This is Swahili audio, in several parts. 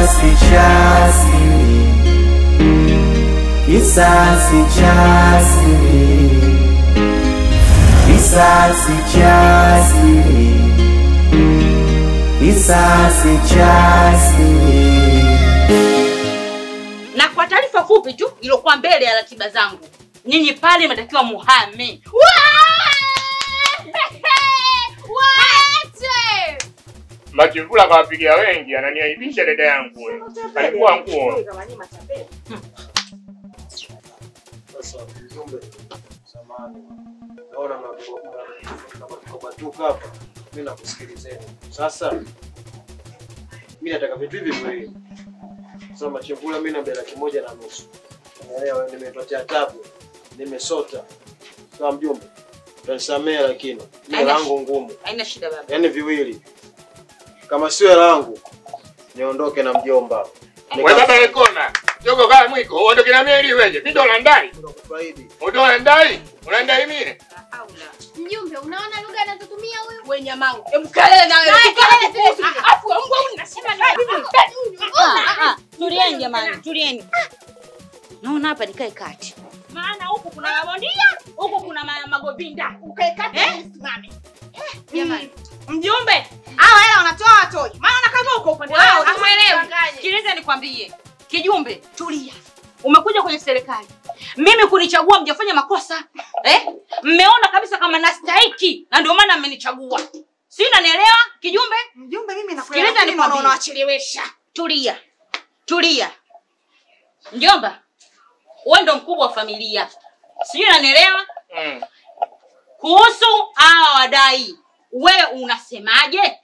Kisasi cha asili, kisasi cha asili, kisasi cha asili, kisasi cha asili. Na kwa taarifa fupi tu iliyokuwa mbele ya ratiba zangu, nyinyi pale mnatakiwa muhame. Machimvula kawapigia wengi, ananiaibisha dada yangu wewe. Alikuwa nguo. Sasa mjumbe, samahani. Naona mnabatuka hapa. Mimi nakusikilizeni. Sasa mimi nataka vitu hivi viwili. Sasa machimvula mimi na bei 1.5. Naelewa nimepatia tabu. Nimesota. Sawa mjumbe. Utanisamea lakini ni langu ngumu. Haina shida baba. Yaani viwili. Kama sio langu niondoke na mjomba. Wewe baba lekona. Jogo kama mwiko, uondoke na mimi wewe. Mimi ndo landai. Nakufaidi. Ndo landai. Unaendai mimi? Mjumbe, unaona lugha anazotumia huyu? Wewe nyamangu. Hebu kelele na wewe. Afu mbwa unasema nini? Tulieni jamani, tulieni. Naona hapa nikae kati. Maana huku kuna mabondia, huku kuna magovinda. Ukae kati usimame. Jamani. Mjumbe, hao hela wanatoa watoi. Maana kama uko upande wao, hauelewi. Sikiliza nikwambie. Kijumbe, tulia. Umekuja kwenye serikali. Mimi kunichagua mjafanya makosa. Mmeona kabisa kama nastahiki na ndio maana mmenichagua. Si unanielewa? Kijumbe? Mjumbe mimi nakuelewa. Sikiliza nikwambie. Unawachelewesha. Tulia. Tulia. Mjomba, wewe ndo mkubwa wa familia. Si unanielewa? Kuhusu hawa wadai, wewe unasemaje?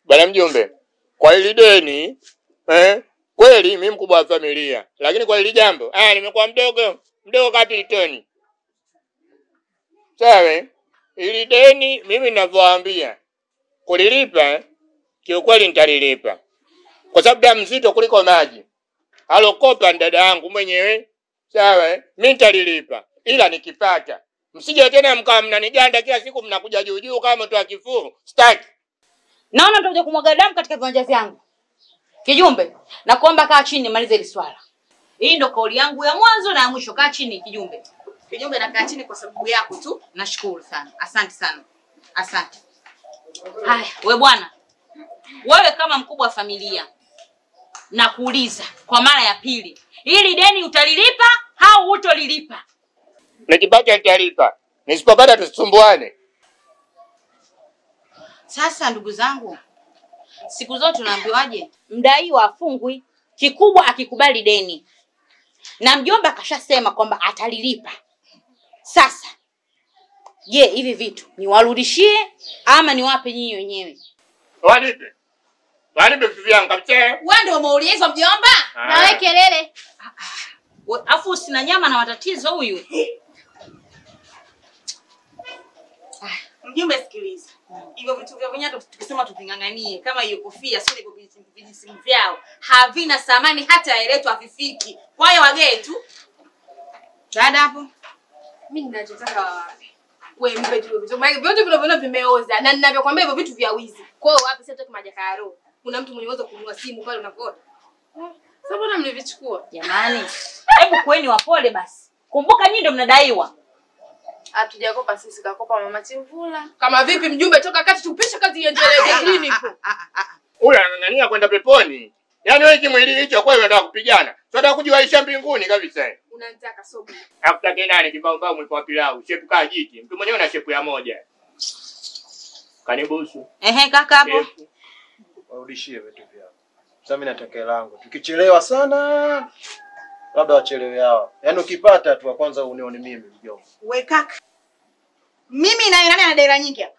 Bwana mjumbe, kwa hili deni, kweli mimi mkubwa wa familia, lakini kwa hili jambo, nimekuwa mdogo kati itoni. Sawa? Hili deni mimi ninavyowaambia, kulilipa kiukweli nitalilipa. Kwa sababu damu mzito kuliko maji. Alokopa dada yangu mwenyewe. Sawa? Mimi nitalilipa. Ila nikipata. Msije tena mkaa mnaniganda kila siku mnakuja juu kama mtu akifuru. Staki. Naona mtakuja kumwaga damu katika viwanja vyangu. Kijumbe, nakuomba kaa chini malize hili swala. Hii ndo kauli yangu ya mwanzo na ya mwisho. Kaa chini kijumbe. Kijumbe nakaa chini kwa sababu yako tu. Nashukuru sana. Asante sana. Asante. Haya, wewe bwana. Wewe kama mkubwa wa familia, nakuuliza kwa mara ya pili. Hili deni utalilipa au hutolilipa? Nikipata nitalipa. Nisipopata tusumbuane. Sasa ndugu zangu, siku zote tunaambiwaje? Mdaiwa afungwi, kikubwa akikubali deni. Na mjomba akashasema kwamba atalilipa. Sasa, je, hivi vitu niwarudishie ama niwape nyinyi wenyewe? Wanipe. Wanipe vitu vyangu kabisa. Wewe ndio umeulizwa mjomba? Na wewe kelele. Afu sina nyama na matatizo huyu. Mjumbe sikiliza. Hivyo vitu vya kwenye tukisema tupinganganie kama hiyo kofia sio hivyo vijisimu vyao. Havina thamani hata eletwa afifiki. Kwa hiyo wagee tu. Dada hapo. Mimi ninachotaka wewe mpe tu vitu. Maana vyote vile vimeoza na ninavyokuambia hivyo vitu vya wizi. Kwa hiyo wapi sasa tumaja karo? Kuna mtu mwenye uwezo kununua simu pale unakoda. Sasa mbona mlivichukua? Jamani. Hebu kweni wapole basi. Kumbuka nyinyi ndio mnadaiwa. Hatujakopa sisi, kakopa mama Chimvula. Kama vipi mjumbe, toka kati tupishe kazi iendelee nini ipo. Huyu anang'ang'ania kwenda peponi. Yaani wewe kimwili hicho kwa hiyo unataka kupigana. Unataka kujiwaisha mbinguni kabisa. Unanitaka sobi. Hakutaki nani kibao mwipo wa pilau, shepu kaa jiki. Mtu mwenyewe una shepu ya moja. Kanibusu. Kaka hapo. Warudishie vitu vyao. Sasa mimi nataka langu. Tukichelewa sana labda wachelewe hao. Yaani ukipata tu wa kwanza unione mimi mjomba. We kaka. Mimi na nani ana dai nyingi hapa?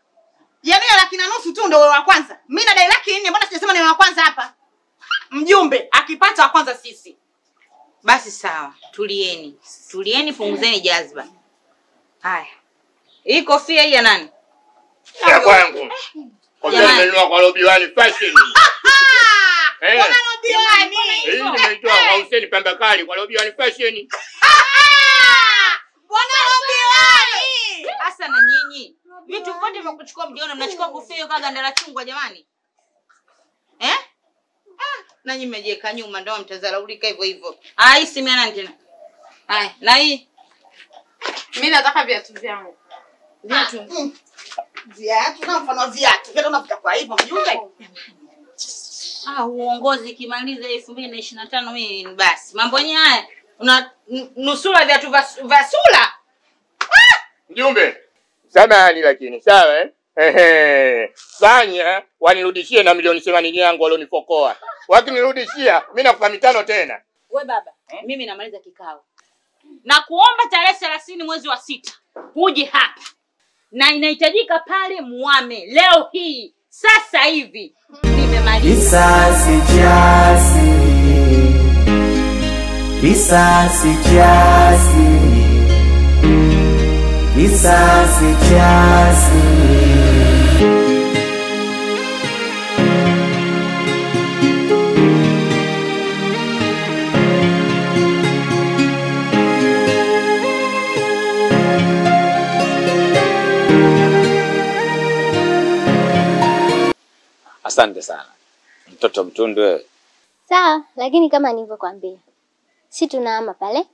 Yaani 1.5 tu ndio wa kwanza. Mimi na dai 400, mbona sijasema ni wa kwanza hapa? Mjumbe akipata wa kwanza sisi. Basi sawa, tulieni. Tulieni, punguzeni jazba. Haya. Hii kofia hii ya nani? Ya kwangu. Kofia nimenunua kwa Lobiwani Fashion. Kuna Lobiwani. Hii nimeitoa kwa Hussein Pambakali kwa Lobiwani Fashion. Bwana Lobiwani. Hasa na nyinyi. Vitu vyote vya kuchukua mjiona mnachukua kofia kwa ganda la chungwa jamani. Nanyi mmejiweka nyuma ndio mtazalaulika hivyo hivyo. Hii simu yana tena. Haya, na hii. Mimi nataka viatu vyangu. Viatu. Viatu na mfano viatu. Viatu unapita kwa hivyo mjumbe. Uongozi kimaliza 2025 mimi basi. Mambo yenyewe haya una nusura viatu vya sura. Mjumbe. Samahani lakini sawa Fanya wanirudishie na milioni 80 yangu walionifokoa. Wakinirudishia mimi nakupa 5 tena. We baba, mimi namaliza kikao. Na kuomba tarehe 30 mwezi wa 6 uje hapa. Na inahitajika pale Muame leo hii sasa hivi. Nimemaliza. Kisasi cha siri. Kisasi cha siri. Kisasi cha siri. Asante sana. Mtoto mtundu wewe. Sawa, lakini kama nilivyokuambia. Si tunahama pale.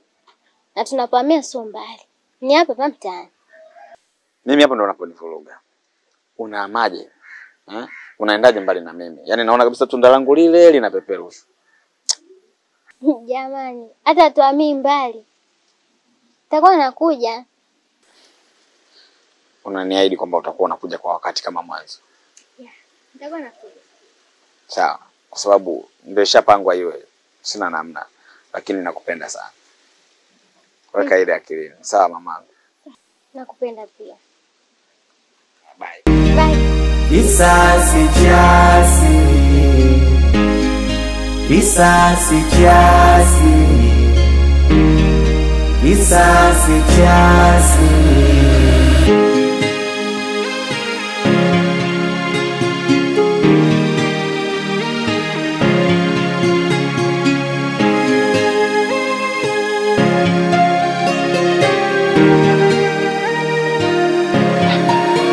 Na tunapohamia sio mbali. Ni hapa mtaani. Mimi hapo ndo unaponivuruga. Unahamaje? Unaendaje mbali na mimi? Yaani naona kabisa tunda langu lile linapeperushwa. Jamani, hata tuhamii mbali. Nitakuwa nakuja. Unaniahidi kwamba utakuwa unakuja kwa wakati kama mwanzo? Nitakuwa nakuja. Sawa, kwa sababu ndio ishapangwa iwe. Sina namna, lakini nakupenda sana. Weka ile akilini. Sawa mamangu. Nakupenda pia. Bye. Bye. Kisasi cha siri. Kisasi cha siri. Kisasi cha siri.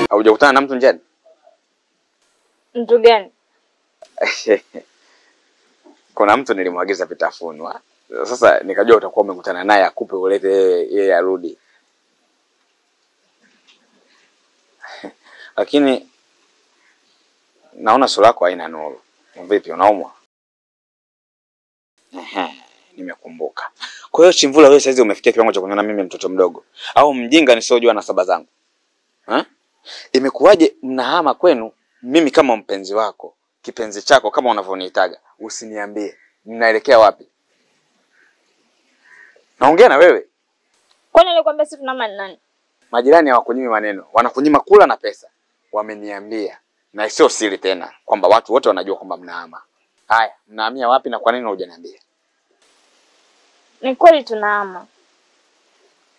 Hujakutana na mtu njiani? Mtu gani? Kuna mtu nilimwagiza vitafunwa. Sasa nikajua utakuwa umekutana naye akupe ulete yeye arudi. Lakini naona sura yako haina nuru. Vipi unaumwa? Nimekumbuka. Kwa hiyo Chimvula wewe saizi umefikia kiwango cha kuniona mimi mtoto mdogo au mjinga nisiyojua na saba zangu? Imekuwaje mnahama kwenu mimi kama mpenzi wako, kipenzi chako kama unavyoniitaga, usiniambie mnaelekea wapi? Naongea na wewe. Kwani nilikwambia sisi tunahama nani? Majirani hawakunyimi maneno, wanakunyima kula na pesa. Wameniambia na sio siri tena kwamba watu wote wanajua kwamba mnahama. Haya, mnahamia wapi na kwa nini hujaniambia? Ni kweli tunahama.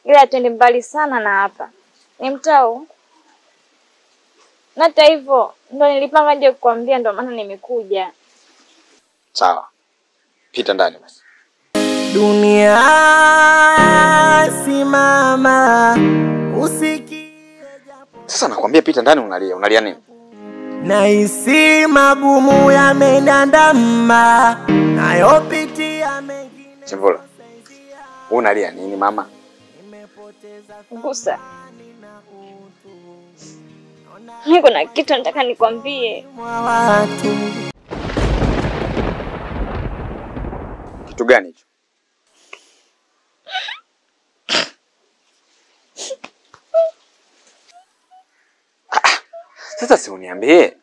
Ila twende mbali sana na hapa. Ni mtao. Na hata hivyo ndo nilipanga nje kukwambia, ndo maana nimekuja. Sawa. Pita ndani basi. Dunia simama usikie japo. Sasa nakwambia pita ndani unalia. Unalia nini? Nahisi magumu yameniandama nayopitia mengine. Chimvula. Unalia nini mama? Ngusa. Niko na kitu nataka nikwambie. Kitu gani hicho? Sasa si uniambie.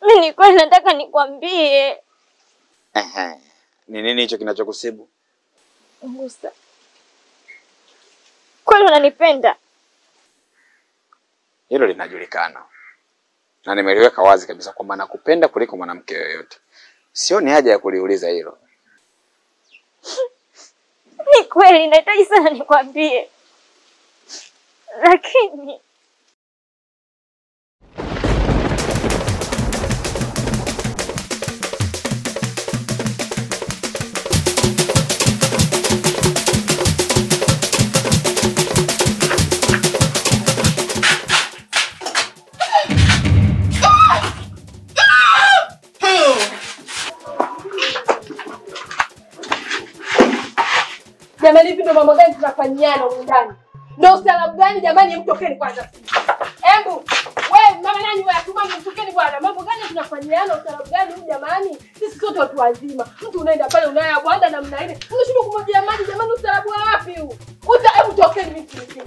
Mimi nilikuwa nataka nikwambie. Ni nini hicho kinachokusibu? Ngusa. Kwani unanipenda? Hilo linajulikana. Na nimeliweka wazi kabisa kwamba nakupenda kuliko mwanamke yoyote. Sioni haja ya kuliuliza hilo. Ni kweli nahitaji sana nikwambie. Lakini ndio mambo gani tunafanyiana huko ndani? Ndio ustaarabu gani jamani, mtokeni kwanza. Embu, wewe mama nani wewe atuma mtokeni bwana. Mambo gani tunafanyiana, ustaarabu gani huko jamani? Sisi sote watu wazima. Mtu unaenda pale unaya bwanda namna ile. Unashindwa kumwambia maji jamani, ustaarabu wapi huu? Hebu tokeni mimi nisingie.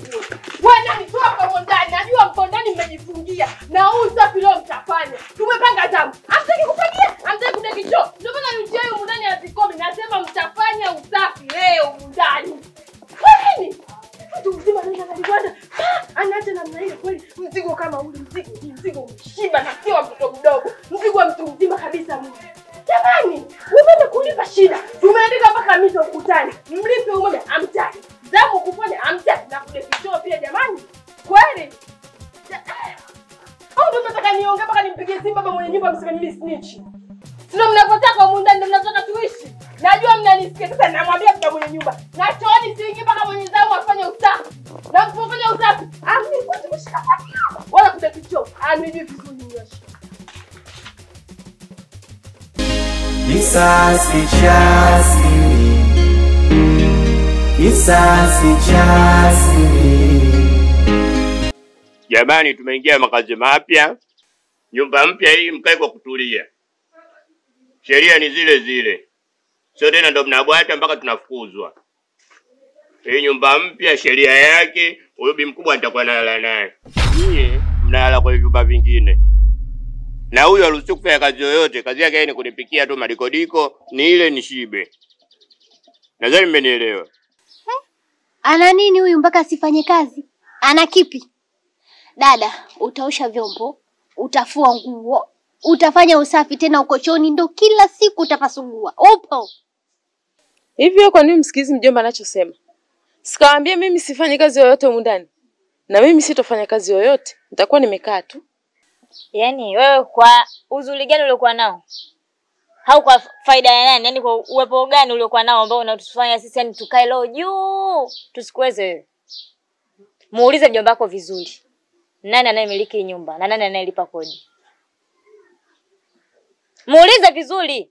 Wewe nani toka kwa ndani? Najua mko ndani mmejifungia. Na huu usafi leo mtafanya. Tumepanga tamu. Hamtaki kufanyia? Hamtaki kudeki choo. Ndio maana nje huko ndani azikomi nasema mtafanya usafi leo ndani. Kwa nini? Mtu mzima anaenda kalikwenda. Anaacha namna ile kweli. Mzigo kama ule mzigo mshiba na sio mtoto mdogo. Mzigo wa mtu mzima kabisa mimi. Jamani, umeenda kulipa shida. Tumeandika mpaka mito ukutani. Mlipe umoja amtaki. Zamu kufanya amtaki na kudeki choo pia jamani. Kweli? Au ndio mnataka niongee mpaka nimpigie simu baba mwenye nyumba mseme mimi snitch. Sio mnapotaka huko ndani ndio mnataka tuishi. Najua mnanisikia sasa namwambia baba mwenye nyumba. Na chooni siingie mpaka mwenye zamu afanye usafi. Na mfanye usafi. Mimi kwa tumeshika pia. Wala kudeki choo. Nijui vizuri nyoshi. Kisasi cha siri. Kisasi cha siri. Jamani, tumeingia makazi mapya. Nyumba mpya hii mkae kwa kutulia. Sheria ni zile zile. Sio tena ndo mnabwata mpaka tunafukuzwa. Hii nyumba mpya sheria yake, huyo bi mkubwa nitakuwa nalala naye. Nyie mnalala kwa vyumba vingine. Na huyo haruhusiwi kufanya kazi yoyote. Kazi yake ni kunipikia tu madikodiko, ni ile nishibe. Nadhani mmenielewa. Ana nini huyu mpaka asifanye kazi? Ana kipi? Dada, utaosha vyombo, utafua nguo, utafanya usafi tena uko chooni ndo kila siku utapasugua. Upo. Hivyo kwa nini msikizi mjomba anachosema? Sikawaambia mimi sifanye kazi yoyote humu ndani. Na mimi sitofanya kazi yoyote. Nitakuwa nimekaa tu. Yaani wewe kwa uzuri gani uliokuwa nao? Au kwa faida ya nani? Yaani kwa uwepo gani uliokuwa nao ambao unatufanya sisi yani tukae leo juu tusikuweze wewe? Muulize mjomba wako vizuri. Nani anayemiliki nyumba na nani anayelipa kodi? Muulize vizuri.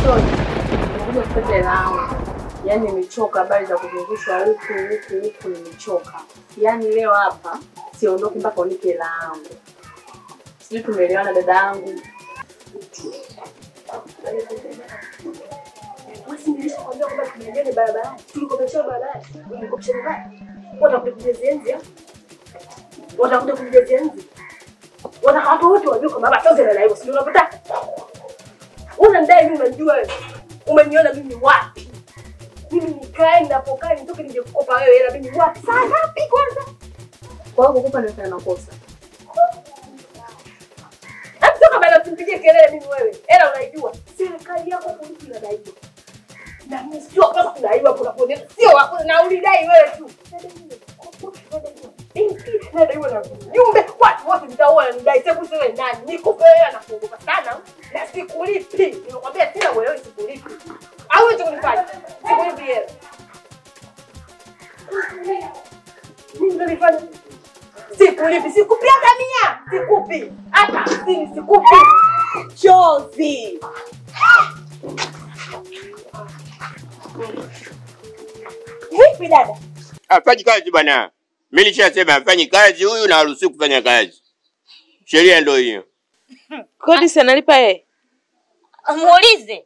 Ngoja tupate lao. Yaani nimechoka habari za kuzungushwa huku nimechoka. Yaani leo hapa siondoki mpaka unipe lao. Sisi tumeelewana dada yangu. Wasi nilishakwambia kwamba tunaendelea barabara. Tulikopesha barabara. Tulikopesha barabara. Watakuja kujenzi. Watakuja kujenzi. Watu wote wajua kama baba toze na hiyo sio unapotaka. Unadai mimi unajua wewe. Umeniona mimi wapi? Mimi nikae ninapokaa nitoke nije kukopa wewe hela mimi wapi? Saa ngapi kwanza? Kwa hiyo kukopa ndio sana nakosa. Hata bado tumpige kelele mimi wewe. Hela unaijua. Serikali yako polisi inadaiwa. Na mimi sio kama kudaiwa kuna kuonea. Sio wako na ulidai wewe tu. Nadaiwa na nyumba watu wote mtaona nidai sasa wewe nani? Nikupe hela na kuogopa sana. Na sikulipi. Nimekwambia sina wewe sikulipi. Au wewe unifanye? Sikulipi hela. Mimi ndo nifanye. Sikulipi, sikupi hata 100. Sikupi. Hata 50 sikupi. Chozi. Vipi dada? Afanyi kazi bwana. Mimi nishasema afanyi kazi huyu na haruhusiwi kufanya kazi. Sheria ndio hiyo. Kodi si analipa yeye. Muulize.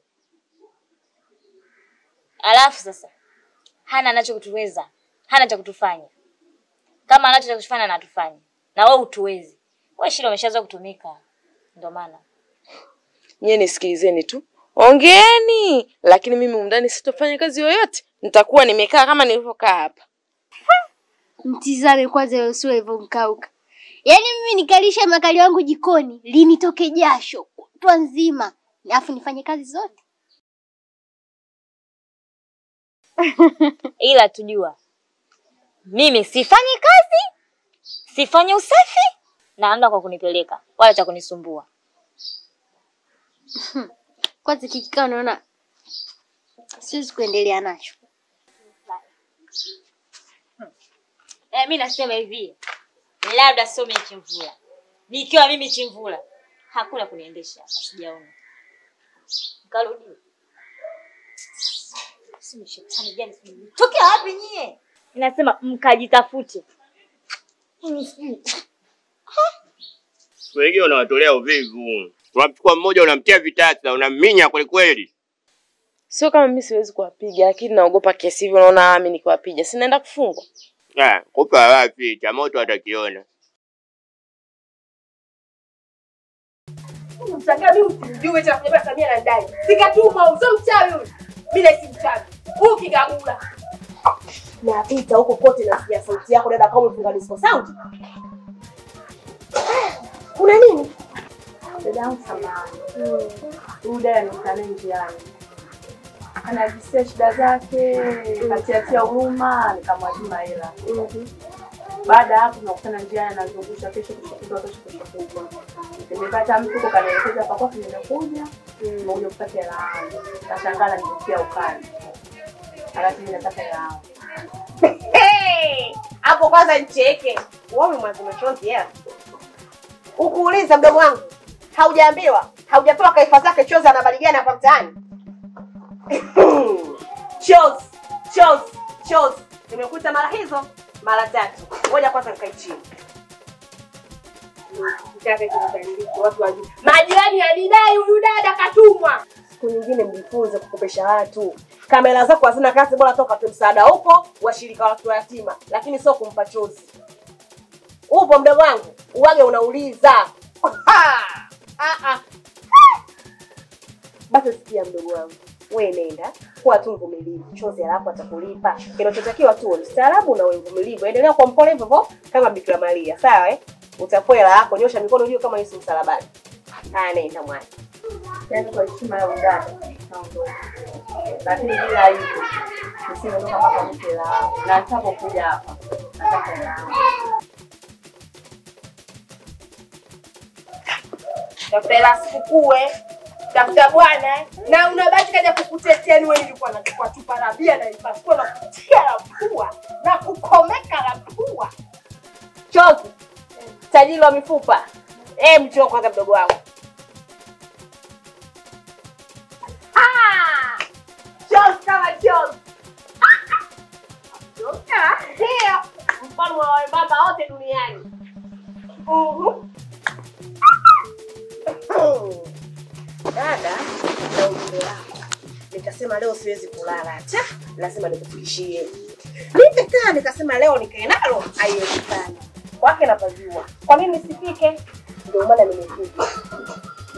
Alafu sasa hana anachokutuweza. Hana cha kutufanya. Kama anacho cha kufanya na atufanye. Na wewe utuwezi. Wewe shida umeshaanza kutumika. Ndio maana. Nyie nisikilizeni tu. Ongeeni, lakini mimi umndani sitofanya kazi yoyote. Nitakuwa nimekaa kama nilivyokaa hapa. Mtizame kwanza usiwe hivyo mkauka. Yaani mimi nikalisha makali wangu jikoni, linitoke jasho kutwa nzima, alafu nifanye kazi zote. Ila tujua. Mimi sifanyi kazi, sifanyi usafi, na anda kwa kunipeleka, wala cha kunisumbua. Kwanza kikikao unaona siwezi kuendelea nacho. Mimi nasema hivi. Labda sio mimi Chimvula. Nikiwa mimi Chimvula, hakuna kuniendesha. Sijaona. Karudi. Si shetani gani sijui. Tokea wapi nyie? Inasema mkajitafute. Wewe unawatolea uvivu. Unachukua mmoja unamtia vitasa na unaminya kweli kweli. Sio kama mimi siwezi kuwapiga, lakini naogopa kesi hivyo, naona mimi nikiwapiga sinaenda kufungwa. Kupa wapi? Cha moto atakiona. Mshangaa mimi usijue cha kujua Samia na ndani. Sikatuma usio mchawi huyu. Mimi si mchawi. Huyu kigagula. Napita huko kote nasikia sauti yako dada, kama umefunga disco sound. Kuna nini? Dada yangu samahani. Huyu dada amekana njiani. Anajisikia shida zake, katiatia huruma, nikamwajima hela. Baada hapo tunakutana njiani anazungusha kesho kushoto. Nimepata mtu kwa kanielekeza kwa kwa nimekuja, nimekuja kupata hela. Kashangaa nilisikia ukali. Akati nataka hela. Hapo kwanza nicheke. Wewe mwanzo machozi ya. Ukuuliza mdogo wangu. Haujaambiwa, haujapewa kaifa zake chozi ana habari gani hapa mtaani? Chozi. Nimekuita mara hizo, mara 3. Ngoja kwanza nikae chini. Nitaka kubadilika watu wajue. Majirani alidai huyu dada katumwa. Siku nyingine mjifunze kukopesha watu. Kamera zako hazina kazi, bora toka tu msaada huko washirika watu yatima, lakini sio kumpa chozi. Upo mdogo wangu, uwage unauliza. Basi sikia mdogo wangu. Wewe nenda kwa tu mvumilivu. Chozi alafu atakulipa. Kinachotakiwa tu ni ustaarabu na uvumilivu. Endelea kwa mpole hivyo kama Bikira Maria, sawa Utapoela yako, nyosha mikono juu kama Yesu msalabani. Nenda mwana. Yaani kwa heshima ya udada naondoka. Lakini bila hivyo nisiondoka mpaka mke lao. Na nitapokuja hapa nataka hela. Tafuta sikukue. Tafuta bwana na unabaki kaja kukutetea ni wewe nilikuwa nachukua chupa la bia na ipasua na kutia la pua na kukomeka la pua. Chozi. Tajiri wa mifupa. Mchoko kwanza mdogo wangu. Chozi kama chozi. Ndio. Mfano wa baba wote duniani. Dada, na ujumbe wako. Nikasema leo siwezi kulala hata, lazima nikufikishie. Nimekaa nikasema leo nikae nalo, haiwezekani. Kwake napajua. Kwa nini nisifike? Ndio maana nimefika.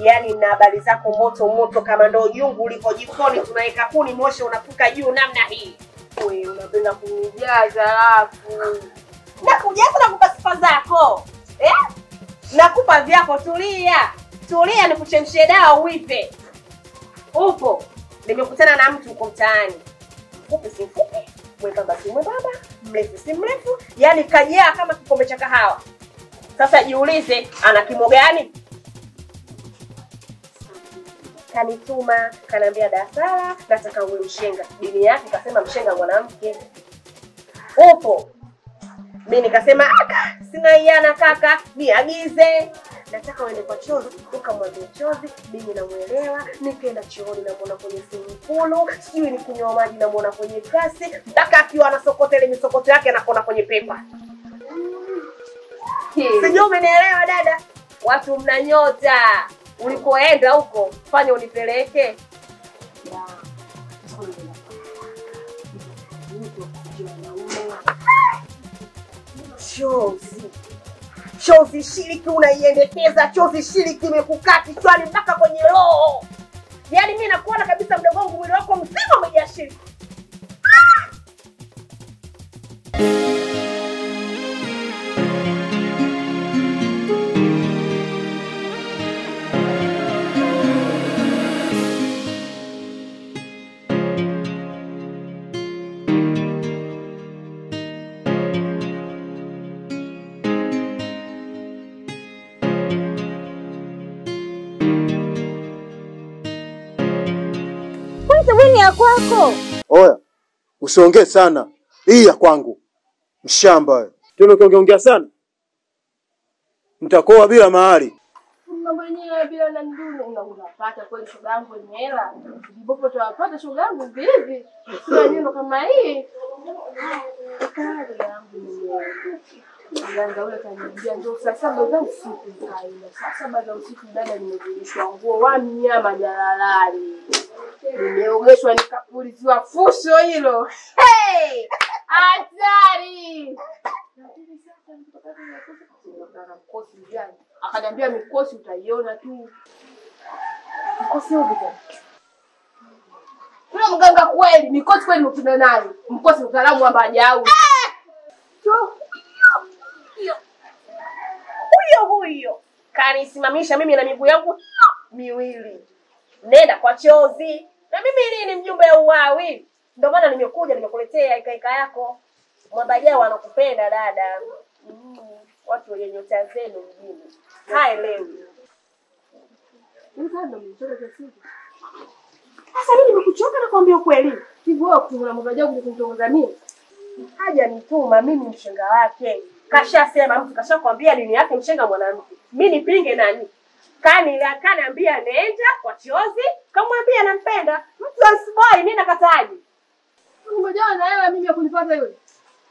Yaani na habari zako moto kama ndo jungu uliko jikoni tunaweka kuni moshi unafuka juu namna hii. Wewe unapenda kunijaza alafu. Nakujaza na kukupa sifa zako. Nakupa vyako, tulia nikuchemshie dawa uipe. Upo. Nimekutana na mtu uko mtaani. Mfupi si mfupi, mwembamba si mwembamba, mrefu si mrefu, yaani kajaa kama kikombe cha kahawa. Sasa jiulize ana kimo gani? Kanituma, kanaambia dasala, nataka uwe mshenga. Dini yake kasema mshenga mwanamke. Upo. Mimi nikasema sina iana kaka, niagize. Nataka uende kwa Chozi, ukamwambia Chozi, mimi namuelewa, nikaenda chooni namuona kwenye simu, sijui ni kunywa maji namuona kwenye glasi, mpaka akiwa anasokota ile misokoto yake anakuona kwenye pepa. Sijui umenielewa dada? Watu mna nyota. Ulikoenda huko, fanya unipeleke. Chozi shiriki unaiendekeza, Chozi shiriki imekukaa kichwani mpaka kwenye roho. Yaani mimi nakuona kabisa mdogo wangu mwili wako mzima umejaa shiriki. Sabuni ya kwako. Oya, usiongee sana. Hii ya kwangu. Mshamba wewe. Tena ukiongea sana. Mtakoa bila mahali. mambo yenyewe bila na ndugu unapata kweli shoga yangu yenye hela. Ndipo tutawapata shoga yangu vipi? Sio neno kama hii. Kaka yangu Mganga ule kaniambia ndio saa 7 za usiku kaina. Saa 7 za usiku dada nimevishwa nguo wa mnyama jalalani. Nimeogeshwa nikapuliziwa fuso hilo. Hey! Hatari! Akaniambia mikosi utaiona tu. Mikosi upi tena? Yule mganga kweli, mikosi kweli mtuna nayo. Mkosi utaalamu wa bajau. Huyo kanisimamisha mimi na miguu yangu miwili. Nenda kwa chozi. Na mimi nini mjumbe ya uwawi? Ndio maana nimekuja nimekuletea ikaika yako. Mwabajao wanakupenda dada. Watu wenye nyota zenu mjini. Haelewi. Sasa mimi nimekuchoka na kuambia ukweli. Hivyo wewe kuna mwabajao kunitongoza mimi. Haja nituma mimi mshenga wake. Kashasema mtu kashakwambia dini yake mshenga mwanamke. Mimi nipinge nani? Kaniambia nenda kwa chozi, kamwambia nampenda. Mtu asiboi mimi nakataje. Mmoja na wewe mimi kunipata yule.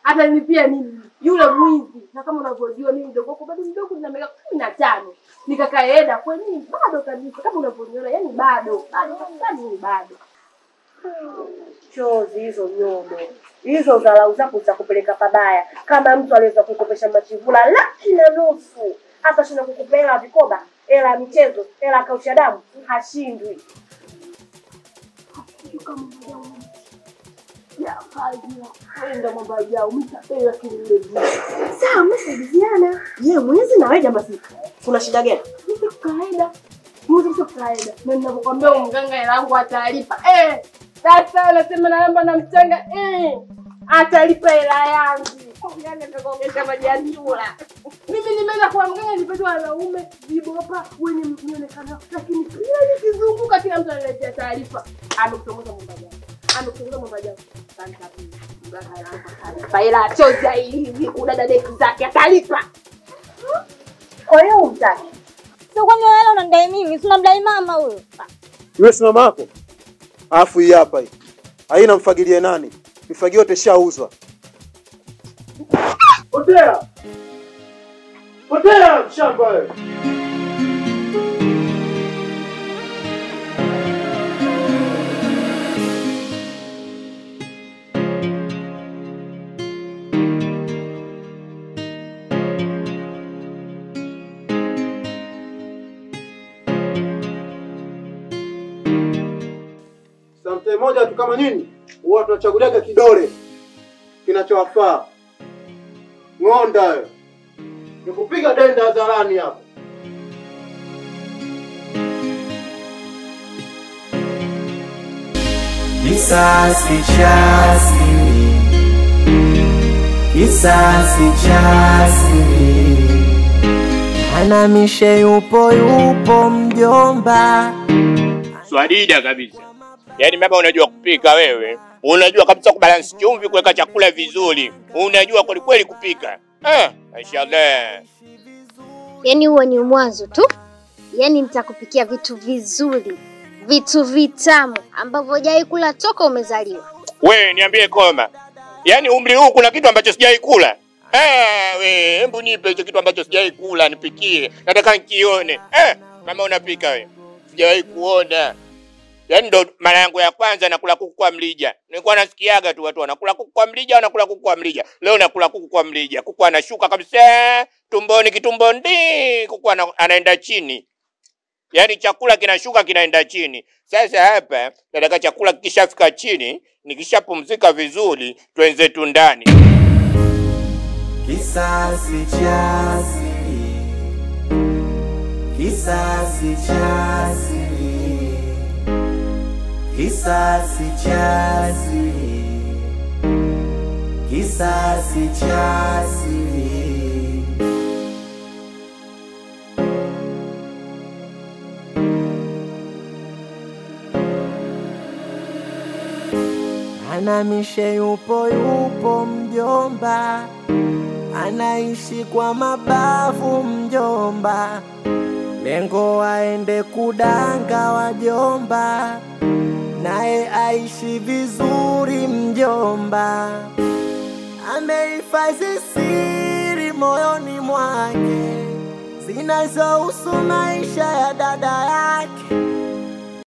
Hata nilipia mimi yule mwizi. Na kama unavyojua mimi mdogo wako bado mdogo na miaka 15. Nikakaenda kwa nini? Bado kabisa kama unavyoniona yani bado bado. Chozi hizo nyodo. Hizo dharau zako za kupeleka pabaya. Kama mtu aliweza kukopesha machivula 1,500,000, hata shina kukupela vikoba, hela michezo, hela kausha damu, hashindwi. Kama ya fajia, kwenda mabaya umtapela kilele. Sawa msaidiana. Je, mwezi na wewe jamaa sisi. Kuna shida gani? Kaida. Mwezi sio kaida. Na ninapokuambia mganga hela yangu atalipa. Sasa anasema namba na mchanga atalipa hela yangu. Mganga atakuongesha majanjula. Mimi nimeenda kwa mganga nipate wanaume vibopa wenye mionekano lakini kila nikizunguka kila mtu analetea taarifa. Amekutongoza mambo gani? Santa mganga yangu atalipa hela chozi hivi kudada deki zake atalipa. Kwa hiyo umtaki. Sio kwani wewe unadai mimi, si unamdai mama huyo. Yule si mama yako? Alafu hii hapa hii. Haina mfagilie nani? Mifagio yote shauzwa. Potea shamba wewe. Samte moja tu kama nini? Huwa tunachaguliaga kidole kinachowafaa. Ng'onda wewe. Nikupiga denda hadharani hapo. Kisasi cha siri. Kisasi cha siri. Anamishe yupo mjomba. Swadida kabisa. Yaani baba unajua kupika wewe. Unajua kabisa kubalance chumvi, kuweka chakula vizuri. Unajua kweli kupika. Inshallah. Yaani huo ni mwanzo tu. Yaani nitakupikia vitu vizuri, vitu vitamu ambavyo hujai kula toka umezaliwa. Wewe niambie koma. Yaani umri huu kuna kitu ambacho sijai kula? Wewe hebu nipe hicho kitu ambacho sijai kula nipikie. Nataka nikione. Mama unapika wewe. Sijai kuona. Yaani ndo mara yangu ya kwanza nakula kuku kwa mlija. Nilikuwa nasikiaga tu watu wanakula kuku kwa mlija, wanakula kuku kwa mlija. Leo nakula kuku kwa mlija. Kuku anashuka kabisa tumboni, kitumbo ndi, kuku anaenda chini. Yaani chakula kinashuka kinaenda chini. Sasa hapa nataka chakula kikishafika chini, nikishapumzika vizuri, tuenze tu ndani. Kisasi cha siri. Kisasi cha siri. Kisasi cha siri. Kisasi cha siri. Anamishe yupo mjomba. Anaishi kwa mabavu mjomba. lengo aende kudanga wajomba, naye aishi vizuri mjomba. Amehifadhi siri moyoni mwake zinazohusu maisha ya dada yake.